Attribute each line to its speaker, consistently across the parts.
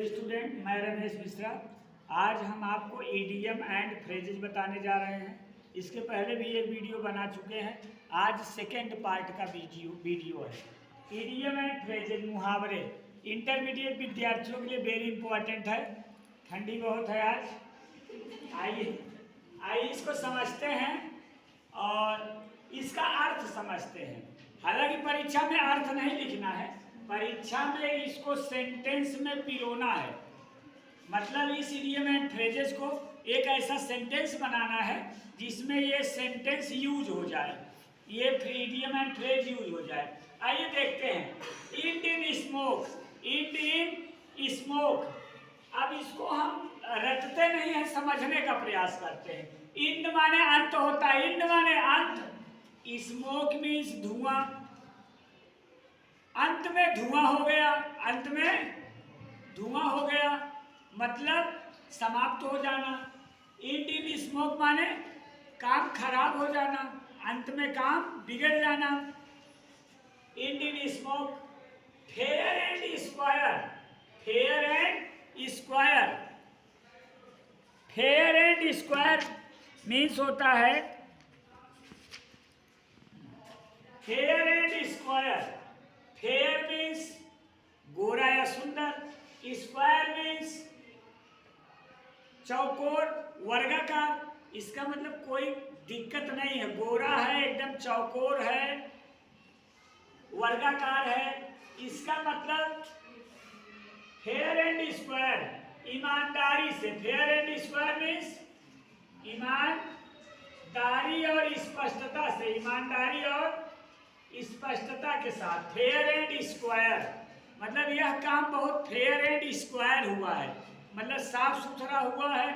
Speaker 1: Dear student, मैं रमेश मिश्रा। आज हम आपको ईडीएम एंड फ्रेजेज बताने जा रहे हैं। इसके पहले भी एक वीडियो बना चुके हैं। आज सेकेंड पार्ट का वीडियो है। ईडीएम एंड फ्रेजेज मुहावरे इंटरमीडिएट विद्यार्थियों के लिए वेरी इंपॉर्टेंट है। ठंडी बहुत है आज। आइए इसको समझते हैं और इसका अर्थ समझते हैं। हालांकि परीक्षा में अर्थ नहीं लिखना है, परीक्षा में इसको सेंटेंस में पिरोना है। मतलब इस इडियम एंड फ्रेजेस को एक ऐसा सेंटेंस बनाना है जिसमें ये सेंटेंस यूज हो जाए, ये इडियम एंड फ्रेज यूज हो जाए। आइए देखते हैं। End in smoke, end in smoke. अब इसको हम रटते नहीं है, समझने का प्रयास करते हैं। इंड माने अंत होता है, इंड माने अंत। स्मोक मीन्स धुआं, अंत में धुआं हो गया, अंत में धुआं हो गया मतलब समाप्त हो जाना। इंड इन स्मोक माने काम खराब हो जाना, अंत में काम बिगड़ जाना। End in smoke. Fair and square, fair and square, fair and square means होता है fair and square. Fair means गोरा या सुंदर, स्क्वायर मीन्स चौकोर वर्गाकार। इसका मतलब कोई दिक्कत नहीं है, गोरा है, एकदम चौकोर है, वर्गाकार है। इसका मतलब फेयर एंड स्क्वायर, ईमानदारी से। फेयर एंड स्क्वायर मीन्स ईमानदारी और स्पष्टता से, ईमानदारी और स्पष्टता के साथ। फेयर एंड स्क्वायर मतलब यह काम बहुत फेयर एंड स्क्वायर हुआ है, मतलब साफ सुथरा हुआ है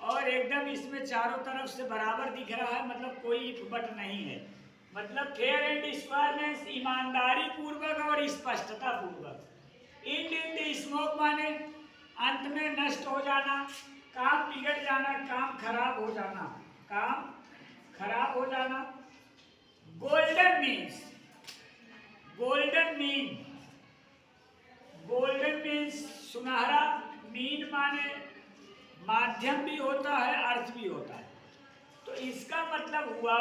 Speaker 1: और एकदम इसमें चारों तरफ से बराबर दिख रहा है, मतलब कोई इफ बट नहीं है। मतलब फेयर एंड स्क्वायर मीन्स ईमानदारी पूर्वक और स्पष्टता पूर्वक। इंड इन द स्मोक माने अंत में नष्ट हो जाना, काम बिगड़ जाना, काम खराब हो जाना, काम खराब हो जाना। गोल्डन मीन्स, गोल्डन मीन्स सुनहरा। मीन माने माध्यम भी होता है, अर्थ भी होता है। तो इसका मतलब हुआ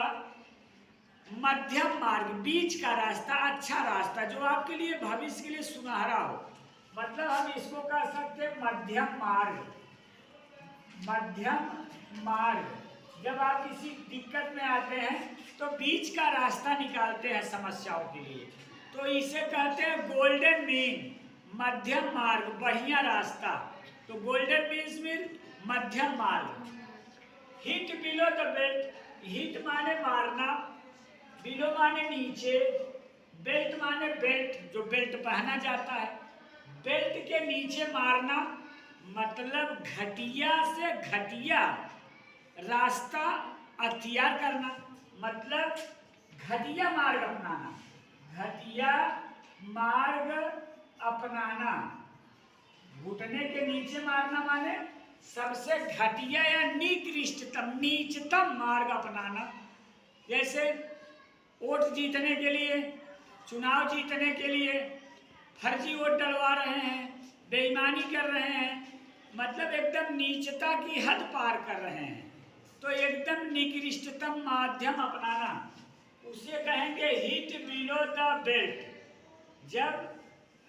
Speaker 1: मध्यम मार्ग, बीच का रास्ता, अच्छा रास्ता जो आपके लिए भविष्य के लिए सुनहरा हो। मतलब हम इसको कह सकते हैं मध्यम मार्ग। मध्यम मार्ग, जब आप किसी दिक्कत में आते हैं तो बीच का रास्ता निकालते हैं समस्याओं के लिए, तो इसे कहते हैं गोल्डन मीन, मध्यम मार्ग, बढ़िया रास्ता। तो गोल्डन मीन्स मध्यम मार्ग। Hit below the belt, hit माने मारना, बिलो माने नीचे, बेल्ट माने बेल्ट जो बेल्ट पहना जाता है, बेल्ट के नीचे मारना मतलब घटिया से घटिया रास्ता अख्तियार करना, मतलब घटिया मार्ग अपनाना, घटिया मार्ग अपनाना। घुटने के नीचे मारना माने सबसे घटिया या निकृष्टतम, नीचतम मार्ग अपनाना। जैसे वोट जीतने के लिए, चुनाव जीतने के लिए फर्जी वोट डलवा रहे हैं, बेईमानी कर रहे हैं, मतलब एकदम नीचता की हद पार कर रहे हैं, तो एकदम निकृष्टतम माध्यम अपनाना, उसे कहेंगे हिट बिलो द बेल्ट। जब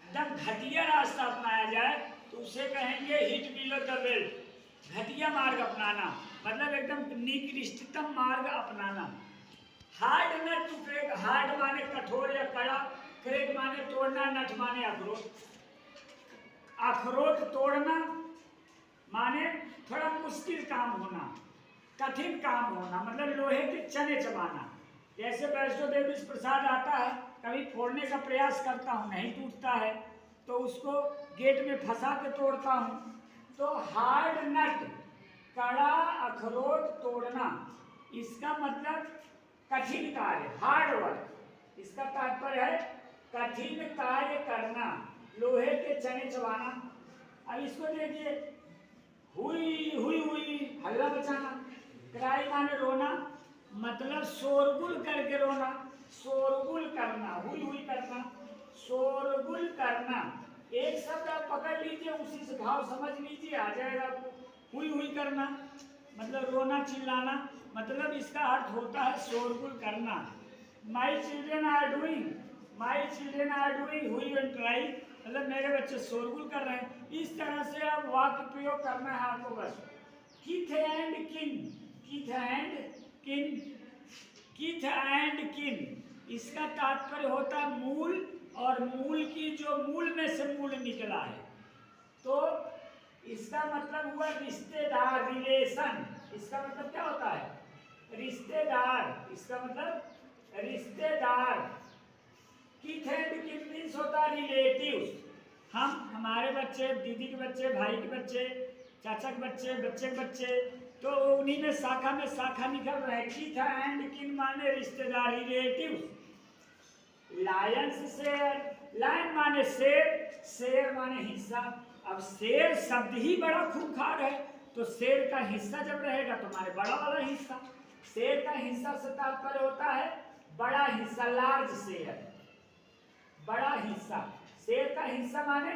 Speaker 1: एकदम घटिया रास्ता अपनाया जाए तो उसे कहेंगे हिट बिलो द बेल्ट, घटिया मार्ग अपनाना, मतलब एकदम निकृष्टतम मार्ग अपनाना। Hard nut to crack, hard माने कठोर या कड़ा, क्रैक माने तोड़ना, नट माने अखरोट। अखरोट तोड़ना माने थोड़ा मुश्किल काम होना, कठिन काम होना, मतलब लोहे के चने चबाना। जैसे वैष्णो देवी प्रसाद आता है, कभी फोड़ने का प्रयास करता हूँ, नहीं टूटता है, तो उसको गेट में फंसा के तोड़ता हूँ। तो हार्ड नट, कड़ा अखरोट तोड़ना, इसका मतलब कठिन कार्य, हार्ड वर्क। इसका तात्पर्य है कठिन कार्य करना, लोहे के चने चबाना। अब इसको देखिए, हुई हुई हुई हल्ला बचाना, क्राई माने रोना, मतलब शोरगुल करके रोना, शोरगुल करना, हुई हुई करना, शोरगुल करना, एक शब्द आप पकड़ लीजिए, उसी से भाव समझ लीजिए, आ जाएगा आपको। हुई हुई करना मतलब रोना चिल्लाना, मतलब इसका अर्थ होता है शोरगुल करना। My children are doing, my children are doing hue and cry, मतलब मेरे बच्चे शोरगुल कर रहे हैं। इस तरह से आप वाक्य प्रयोग करना है आपको बस। किथ एंड किन, किथ एंड किन, किथ एंड किन, इसका तात्पर्य होता है मूल, और मूल की जो मूल में से मूल निकला है, तो इसका मतलब हुआ रिश्तेदार, रिलेशन। इसका मतलब क्या होता है? रिश्तेदार। इसका मतलब रिश्तेदार। किथ एंड किन मीन्स होता है रिलेटिव्स। हम, हमारे बच्चे, दीदी के बच्चे, भाई के बच्चे, चाचा के बच्चे, बच्चे के बच्चे, तो उन्हीं में शाखा निकल रहा है। किथ एंड किन माने रिश्तेदार, रिलेटिव्स। लायंस शेर, लायन माने शेर, शेर माने हिस्सा। अब शेर शब्द ही बड़ा खूंखार है, तो शेर का हिस्सा जब रहेगा तो माने बड़ा वाला हिस्सा। शेर का हिस्सा से तात्पर्य होता है बड़ा हिस्सा, लार्ज शेयर, बड़ा हिस्सा। शेर का हिस्सा माने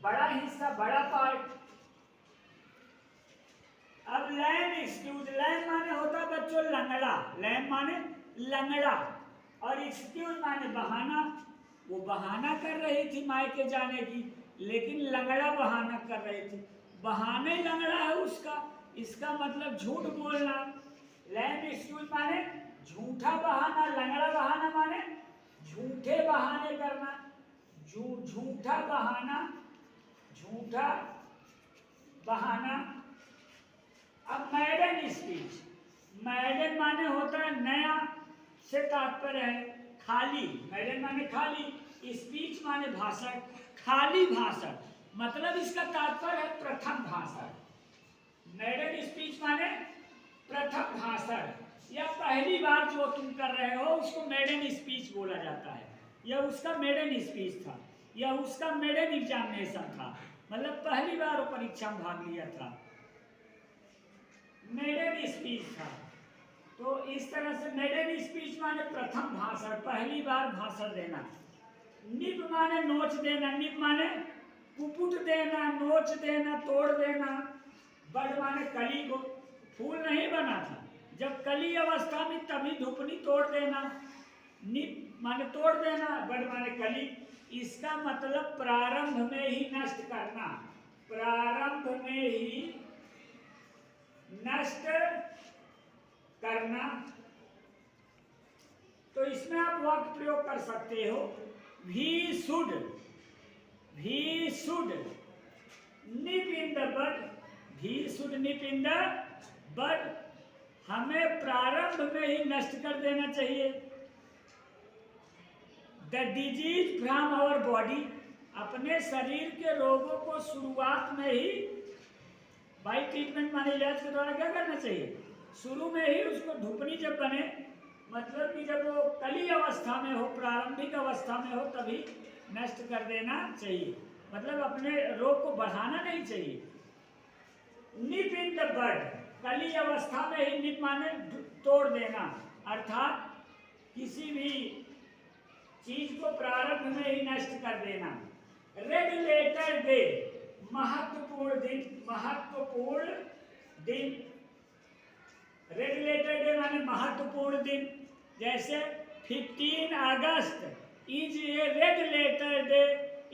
Speaker 1: बड़ा हिस्सा, बड़ा पार्ट। अब लैम एक्सक्यूज, लैम माने होता है बच्चों लंगड़ा, लैम माने लंगड़ा, और एक्सक्यूज माने बहाना। वो बहाना कर रही थी मायके जाने की, लेकिन लंगड़ा बहाना कर रही थी। बहाने लंगड़ा है उसका, इसका मतलब झूठ बोलना। लैम एक्सक्यूज माने झूठा बहाना, लंगड़ा बहाना माने झूठे बहाने करना, झूठा बहाना, झूठा बहाना। अब मैडन स्पीच, मैडन माने होता है नया, से तात्पर्य है खाली। मैडन माने खाली, स्पीच माने भाषण, खाली भाषण, मतलब इसका तात्पर्य है प्रथम भाषण। मैडन स्पीच माने प्रथम भाषण, या पहली बार जो तुम कर रहे हो उसको मैडन स्पीच बोला जाता है। यह उसका मैडन स्पीच था, यह उसका मैडन एग्जामिनेशन था, मतलब पहली बार वो परीक्षा में भाग लिया था, मैडन स्पीच था। तो इस तरह से मैडन स्पीच माने प्रथम भाषण, पहली बार भाषण देना। निप माने नोच देना, निप माने कुपुट देना, नोच देना, तोड़ देना। बड माने कली को, फूल नहीं बना था, जब कली अवस्था में तभी धुपनी तोड़ देना। निप माने तोड़ देना, बड माने कली। इसका मतलब प्रारंभ में ही नष्ट करना, प्रारंभ में ही नष्ट करना। तो इसमें आप वाक्य प्रयोग कर सकते हो, we should, we should nip in the bud, we should nip in the bud, हमें प्रारंभ में ही नष्ट कर देना चाहिए। The disease from our body, अपने शरीर के रोगों को शुरुआत में ही, बाई ट्रीटमेंट माने इलाज के द्वारा क्या करना चाहिए, शुरू में ही उसको धुपनी जब बने, मतलब कि जब वो कली अवस्था में हो, प्रारंभिक अवस्था में हो, तभी नष्ट कर देना चाहिए, मतलब अपने रोग को बढ़ाना नहीं चाहिए। निप इन द बड, कली अवस्था में ही, निप माने तोड़ देना, अर्थात किसी भी चीज को प्रारंभ में ही नष्ट कर देना। रेड लेटर डे, महत्वपूर्ण दिन, महत्वपूर्ण दिन। रेड लेटर डे माने महत्वपूर्ण दिन, जैसे 15 अगस्त is a red letter day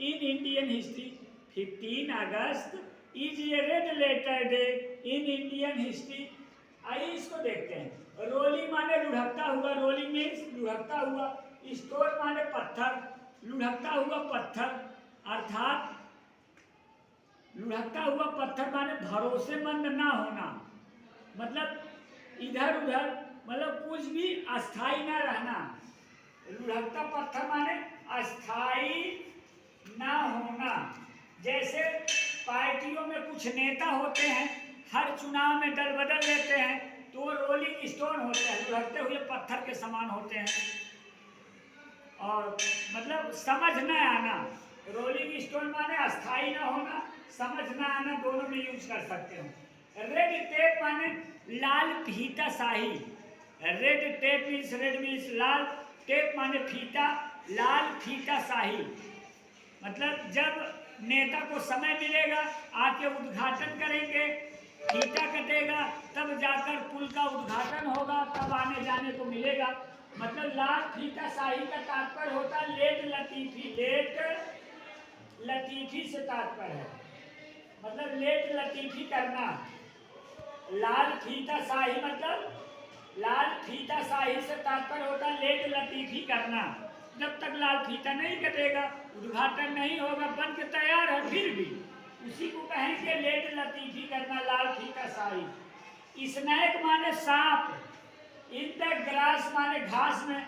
Speaker 1: in Indian history. 15 अगस्त is a red letter day in Indian history. आइए इसको देखते हैं। रोलिंग माने लुढ़कता हुआ, रोलिंग मीन्स लुढ़कता हुआ। स्टोन माने पत्थर, लुढ़कता हुआ पत्थर, अर्थात लुढ़कता हुआ पत्थर माने भरोसेमंद ना होना, मतलब इधर उधर, मतलब कुछ भी अस्थाई ना रहना। लुढ़कता पत्थर माने अस्थाई ना होना। जैसे पार्टियों में कुछ नेता होते हैं, हर चुनाव में दल बदल लेते हैं, तो वो रोलिंग स्टोन होते हैं, लुढ़कते हुए पत्थर के समान होते हैं। और मतलब समझ न आना, रोलिंग स्टोन माने अस्थाई ना होना, समझ न आना, दोनों में यूज कर सकते हो। रेड टेप माने लाल फीता शाही। Red tape means, red means लाल, टेप माने फीता, लाल फीता शाही। मतलब जब नेता को समय मिलेगा, आके उद्घाटन करेंगे, फीता कटेगा, तब जाकर पुल का उद्घाटन होगा, तब आने जाने को मिलेगा। मतलब लाल फीता शाही का तात्पर्य होता है लेट लतीफी। लेट लतीफी से तात्पर्य है, मतलब लेट लतीफी करना। लाल फीता शाही मतलब लाल फीता शाही से तात्पर्य होता है लेट लतीफी करना। जब तक लाल फीता नहीं कटेगा, उद्घाटन नहीं होगा, बन के तैयार है, फिर भी उसी को कहेंगे लेट लतीफी करना, लाल फीता शाही। स्नैक माने सांप, इन द ग्रास माने घास में।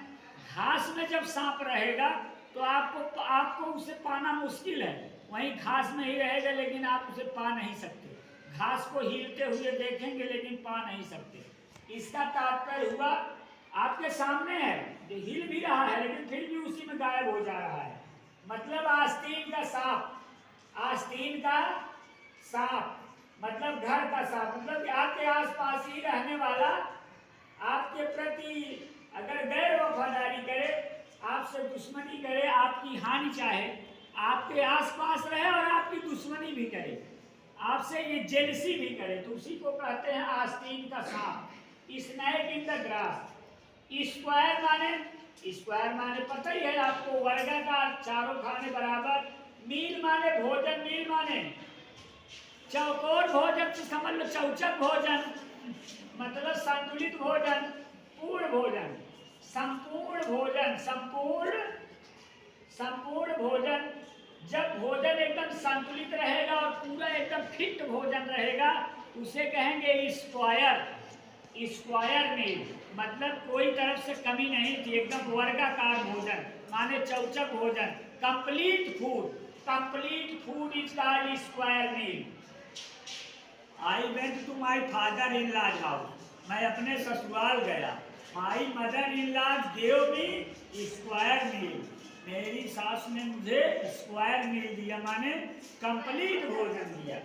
Speaker 1: घास में जब सांप रहेगा तो आपको उसे पाना मुश्किल है, वहीं घास में ही रहेगा, लेकिन आप उसे पा नहीं सकते। घास को हिलते हुए देखेंगे लेकिन पा नहीं सकते। इसका तात्पर्य हुआ आपके सामने है, जो हिल भी रहा है लेकिन फिर भी उसी में गायब हो जा रहा है। मतलब आस्तीन का सांप, आस्तीन का सांप मतलब घर का सांप, मतलब आपके आसपास ही रहने वाला, आपके प्रति अगर गैर वफादारी करे, आपसे दुश्मनी करे, आपकी हानि चाहे, आपके आसपास रहे और आपकी दुश्मनी भी करे, आपसे ये जेलसी भी करे, तो उसी को कहते हैं आस्तीन का सांप। Snake in the grass. Square माने पता ही है आपको, वर्गाकार, चारों खाने बराबर। मील माने भोजन, मील माने चौकोर भोजन से समझ लो चौचक भोजन, मतलब संतुलित भोजन, पूर्ण भोजन, संपूर्ण भोजन, संपूर्ण भोजन। जब भोजन एकदम संतुलित रहेगा और पूरा एकदम फिट भोजन रहेगा, उसे कहेंगे स्क्वायर। स्क्वायर मील मतलब कोई तरफ से कमी नहीं थी, एकदम वर्गाकार भोजन माने चौचक भोजन। Complete food is called square meal. I went to my father in law's house, मैं अपने ससुराल गया। My mother in law's gave me square meal, मेरी सास ने मुझे स्क्वायर मील दिया, माने कंप्लीट भोजन दिया।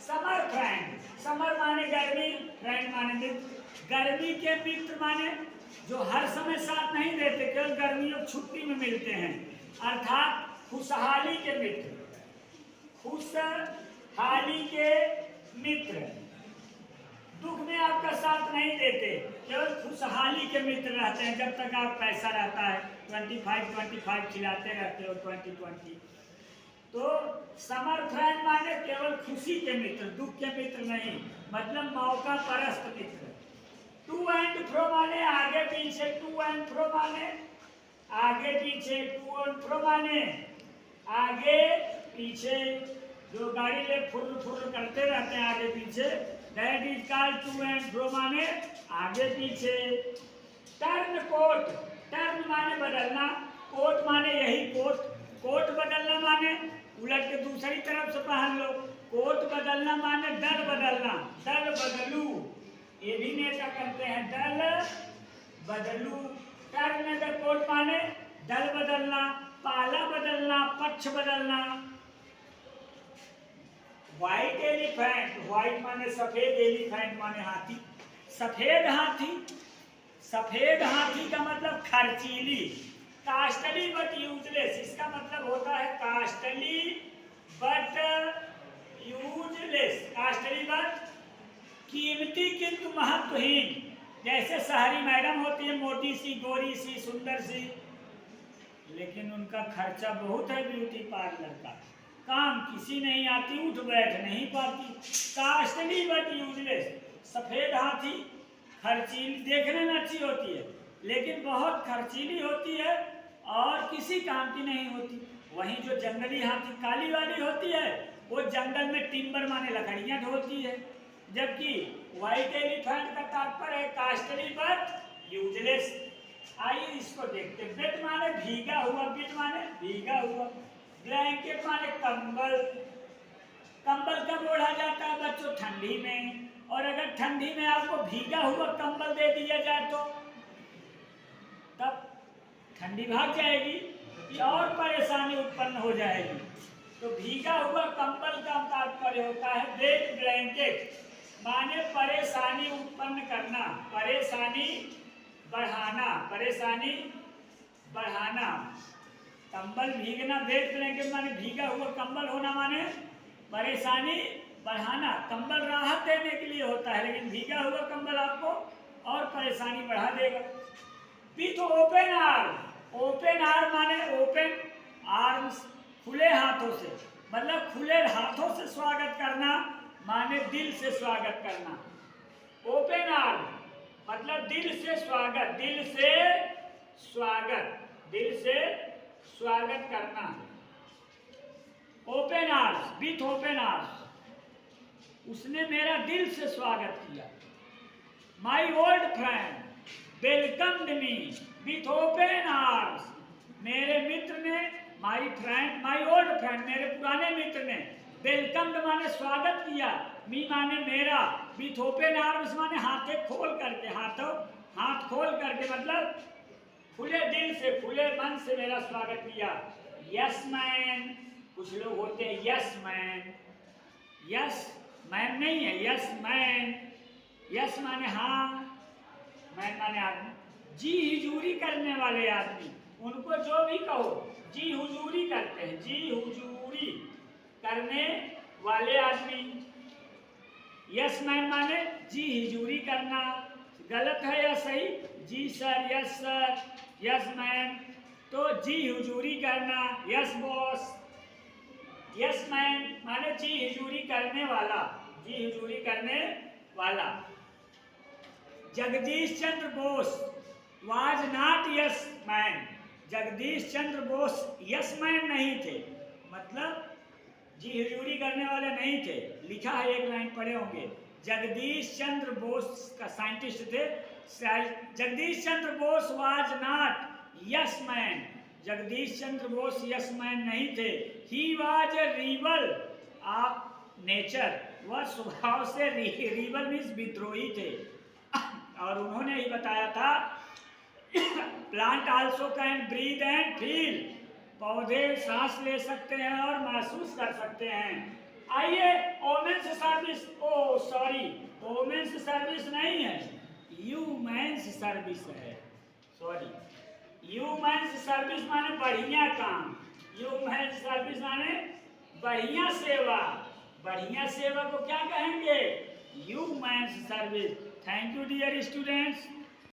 Speaker 1: समर फ्रेंड, समर माने गर्मी, फ्रेंड माने मित्र। गर्मी के मित्र माने जो हर समय साथ नहीं रहते, केवल गर्मियों छुट्टी में मिलते हैं, अर्थात खुशहाली के मित्र। खुशहाली के मित्र दुख में आपका साथ नहीं देते, केवल खुशहाली के मित्र रहते हैं। जब तक आप पैसा रहता है 25 खिलाते रहते हो, 20। तो समर फ्रेंड माने केवल खुशी के मित्र, दुख के मित्र नहीं, मतलब मौका परस्त मित्र। टू एंड फ्रो माने आगे पीछे, टू एंड फ्रो माने आगे पीछे, टू एंड फ्रो माने आगे पीछे, जो गाड़ी ले फुर करते रहते हैं आगे पीछे, that is called to and fro माने आगे पीछे। टर्न कोट, टर्न माने बदलना, कोट माने यही कोट, कोट बदलना माने उलट के दूसरी तरफ से पहन लो। कोट बदलना माने दल बदलना, दल बदलू, ये भी नेता करते हैं, दल बदलू। टर्न द कोट माने दल बदलना, पाला बदलना, पक्ष बदलना। व्हाइट एलिफेंट, व्हाइट माने सफेद, एलिफेंट माने हाथी। सफेद हाथी, सफेद हाथी का मतलब खर्चीली। कास्टली बट यूजलेस, इसका मतलब होता है costly but useless. Costly but कीमती किंतु महत्वहीन। जैसे शहरी मैडम होती है, मोटी सी, गोरी सी, सुंदर सी, लेकिन उनका खर्चा बहुत है ब्यूटी पार्लर का, काम किसी नहीं आती, उठ बैठ नहीं पाती। कास्टली बट यूजलेस, सफेद हाथी खर्चीली, देखने में अच्छी होती है लेकिन बहुत खर्चीली होती है और किसी काम की नहीं होती। वहीं जो जंगली हाथी काली वाली होती है, वो जंगल में टिम्बर माने लकड़ियां ढोती है। जबकि व्हाइट एलिफेंट का तात्पर्य है कास्टली बट यूजलेस। आइए इसको देखते। बेट माने भीगा हुआ, बिट माने भीगा हुआ। ब्लैंकेट माने कंबल, कंबल कब ओढ़ा जाता है बच्चों? ठंडी में। और अगर ठंडी में आपको भीगा हुआ कंबल दे दिया जाए तो तब ठंडी भाग जाएगी और परेशानी उत्पन्न हो जाएगी। तो भीगा हुआ कंबल का तात्पर्य होता है वेट ब्लैंकेट, माने परेशानी उत्पन्न करना, परेशानी बढ़ाना, परेशानी बढ़ाना। कंबल भीगना, वेट ब्लैंकेट माने भीगा हुआ कंबल होना माने परेशानी बढ़ाना। कंबल राहत देने के लिए होता है, लेकिन भीगा हुआ कंबल आपको और परेशानी बढ़ा देगा। With open arm, open arm माने ओपन आर्म्स, खुले हाथों से, मतलब खुले हाथों से स्वागत करना माने दिल से स्वागत करना। ओपन आर्म मतलब दिल से स्वागत, दिल से स्वागत, दिल से स्वागत करना। Open arms, with open arms, उसने मेरा दिल से स्वागत किया। My old friend welcomed me with open arms, मेरे मित्र ने, my friend, my old friend, मेरे पुराने मित्र ने, वेलकम्ड माने स्वागत किया, मी माने मेरा, विथ ओपन आर्म्स माने हाथे खोल करके, हाथ खोल करके, मतलब खुले दिल से, खुले मन से मेरा स्वागत किया। यस मैन, कुछ लोग होते हैं यस मैन, यस मैन नहीं है, यस मैन, यस माने हाँ, मैन माने आदमी, जी हुजूरी करने वाले आदमी, उनको जो भी कहो जी हुजूरी करते हैं, जी हुजूरी करने वाले आदमी। यस मैन माने जी हुजूरी करना, गलत है या सही? जी sir, yes sir, yes man, तो जी हुजूरी करना, यस बॉस। यस मैन माने जी हुजूरी करने वाला, जी हुजूरी करने वाला। Jagdish Chandra Bose was not yes man, Jagdish Chandra Bose yes man नहीं थे, मतलब जी हुजूरी करने वाले नहीं थे। लिखा है, एक लाइन पढ़े होंगे, जगदीश चंद्र बोस का साइंटिस्ट थे, Jagdish Chandra Bose was not yes man, Jagdish Chandra Bose yes man नहीं थे। He was a rebel of nature, वह स्वभाव से रीबल मीन्स विद्रोही थे। और उन्होंने ही बताया था plant also can breathe and feel, पौधे सांस ले सकते हैं और महसूस कर सकते हैं। आइए वोमेन्स सर्विस, ओ सॉरी, वोमेन्स सर्विस नहीं है, ह्यूमन्स सर्विस है, सॉरी, ह्यूमन्स सर्विस माने बढ़िया काम, ह्यूमन्स सर्विस माने बढ़िया सेवा, बढ़िया सेवा को क्या कहेंगे? Humans service. Thank you dear students.